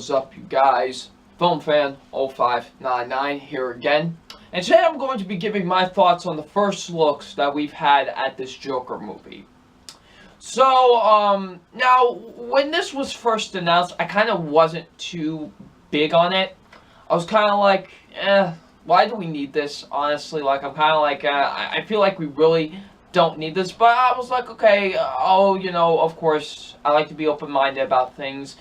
What's up, you guys? FilmFan0599 here again. And today I'm going to be giving my thoughts on the first looks that we've had at this Joker movie. So, now, when this was first announced, I kind of wasn't too big on it. I was kind of like, why do we need this, honestly? Like, I'm kind of like, I feel like we really don't need this. But I was like, okay, of course, I like to be open-minded about things.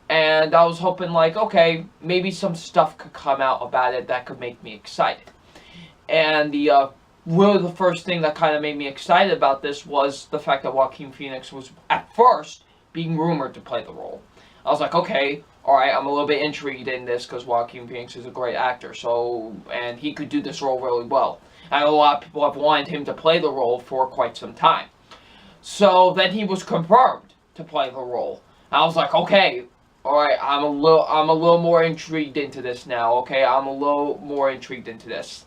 And I was hoping, like, okay, maybe some stuff could come out about it that could make me excited. And really the first thing that kind of made me excited about this was the fact that Joaquin Phoenix was, at first, being rumored to play the role. I was like, okay, alright, I'm a little bit intrigued in this because Joaquin Phoenix is a great actor, and he could do this role really well. And a lot of people have wanted him to play the role for quite some time. So then he was confirmed to play the role. And I was like, okay, alright, I'm a little more intrigued into this now, okay? I'm a little more intrigued into this.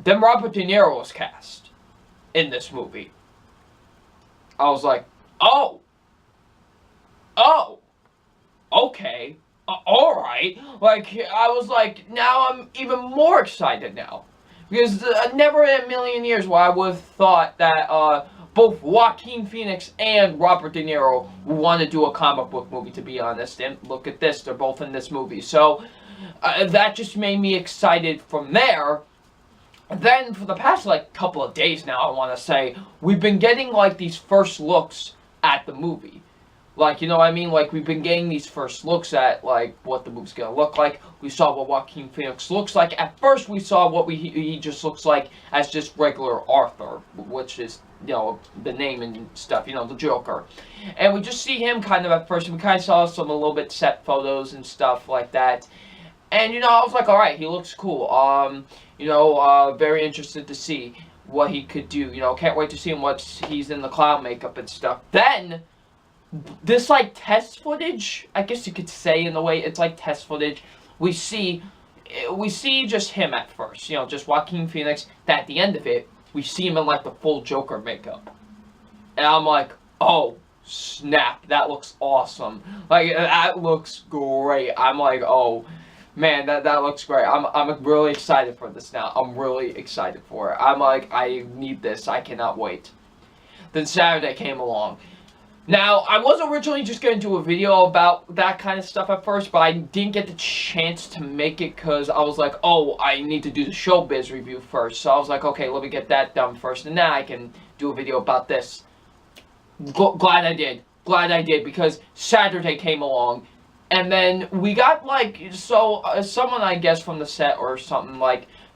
Then Robert De Niro was cast in this movie. I was like, oh, okay, alright. Like, I was like, now I'm even more excited now. Because never in a million years would I would have thought that, both Joaquin Phoenix and Robert De Niro would want to do a comic book movie, to be honest. And look at this, they're both in this movie. So, that just made me excited from there. Then, for the past, couple of days now, I want to say, we've been getting, these first looks at the movie. You know what I mean? We've been getting these first looks at, what the movie's gonna look like. We saw what Joaquin Phoenix looks like. At first, we saw what he just looks like as just regular Arthur, which is, the name and stuff, the Joker. And we just see him kind of at first, and we kind of saw some a little bit set photos and stuff like that. And, I was like, alright, he looks cool. Very interested to see what he could do. Can't wait to see him once he's in the clown makeup and stuff. Then, this, test footage, I guess you could say in a way, it's test footage. We see just him at first, just Joaquin Phoenix. Then at the end of it, we see him in, the full Joker makeup. And I'm like, oh, snap, that looks awesome. That looks great. I'm like, oh, man, that looks great. I'm really excited for this now. I'm really excited for it. I'm like, I need this. I cannot wait. Then Saturday came along. Now, I was originally just going to do a video about that kind of stuff at first, but I didn't get the chance to make it because I was like, oh, I need to do the Showbiz review first. So I was like, okay, let me get that done first, and then I can do a video about this. Glad I did. Glad I did, because Saturday came along, and then we got, someone, I guess, from the set or something,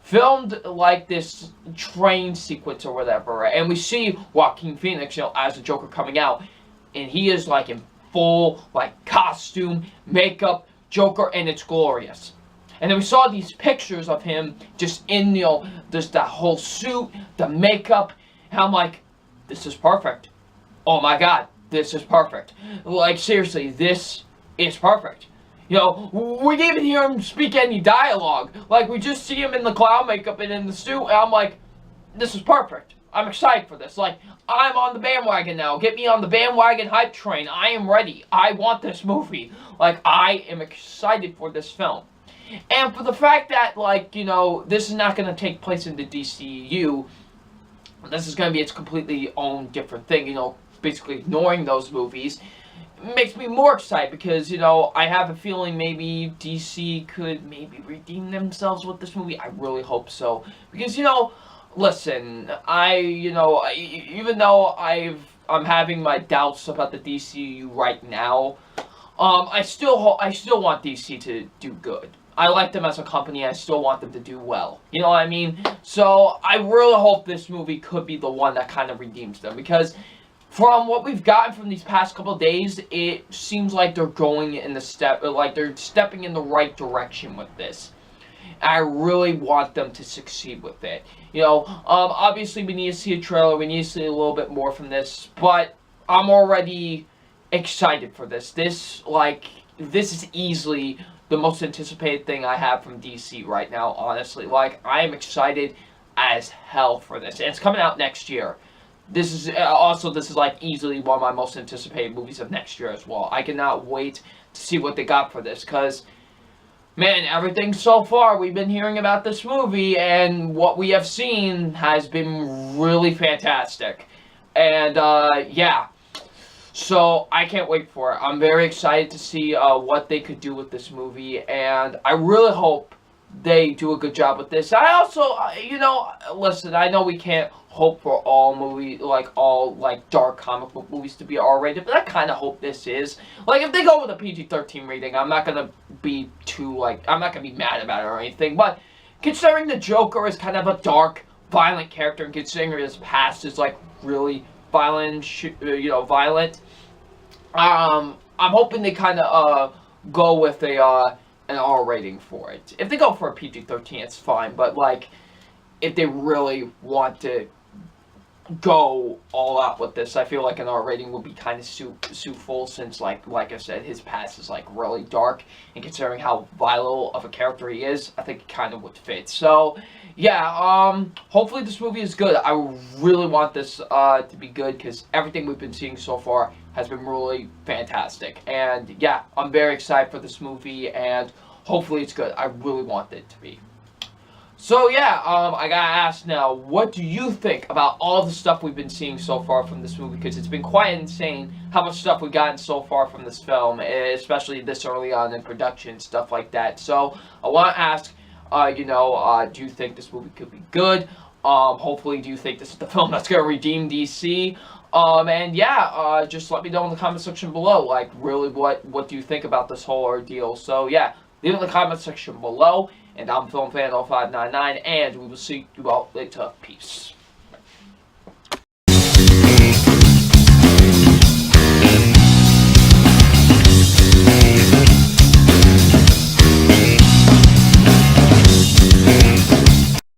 filmed, this train sequence or whatever, and we see Joaquin Phoenix, as the Joker coming out. And he is, in full, costume, makeup, Joker, and it's glorious. And then we saw these pictures of him just in, just that whole suit, the makeup, and I'm like, this is perfect. Oh my god, this is perfect. Seriously, this is perfect. We didn't even hear him speak any dialogue. We just see him in the clown makeup and in the suit, and I'm like, this is perfect. I'm excited for this. I'm on the bandwagon now. Get me on the bandwagon hype train. I am ready. I want this movie. I am excited for this film. And for the fact that, this is not going to take place in the DCEU. This is going to be its completely own different thing, basically ignoring those movies. Makes me more excited because, I have a feeling maybe DC could maybe redeem themselves with this movie. I really hope so. Because, listen, even though I'm having my doubts about the DCU right now, I still want DC to do good. I like them as a company. I still want them to do well. You know what I mean? So I really hope this movie could be the one that kind of redeems them, because from what we've gotten from these past couple of days, it seems like they're going in the they're stepping in the right direction with this. I really want them to succeed with it. Obviously we need to see a trailer, we need to see a little bit more from this, but I'm already excited for this. This is easily the most anticipated thing I have from DC right now, honestly. I am excited as hell for this, and it's coming out next year. This is easily one of my most anticipated movies of next year as well. I cannot wait to see what they got for this, because man, everything so far we've been hearing about this movie and what we have seen has been really fantastic. And yeah, so I can't wait for it. I'm very excited to see what they could do with this movie, and I really hope they do a good job with this. I also, listen, I know we can't hope for all dark comic book movies to be R-rated, but I kind of hope this is. Like, if they go with a PG-13 rating, I'm not gonna be I'm not gonna be mad about it or anything, but considering the Joker is kind of a dark, violent character, and considering his past is, like, really violent, violent, I'm hoping they kind of, go with an R rating for it. If they go for a PG-13, it's fine, but, like, if they really want to go all out with this, I feel like an R rating would be kind of suitable, since like I said, his past is like really dark, and considering how vital of a character he is, I think it kind of would fit. So yeah, hopefully this movie is good. I really want this to be good, because everything we've been seeing so far has been really fantastic, and yeah, I'm very excited for this movie, and hopefully it's good. I really want it to be. So yeah, I gotta ask now, what do you think about all the stuff we've been seeing so far from this movie? Because it's been quite insane how much stuff we've gotten so far from this film, especially this early on in production, stuff like that. So I want to ask, do you think this movie could be good? Hopefully, do you think this is the film that's gonna redeem DC? And yeah, just let me know in the comment section below, like, really, what do you think about this whole ordeal? So yeah, leave it in the comment section below. And I'm FilmFan0599, and we will see you all later. Peace.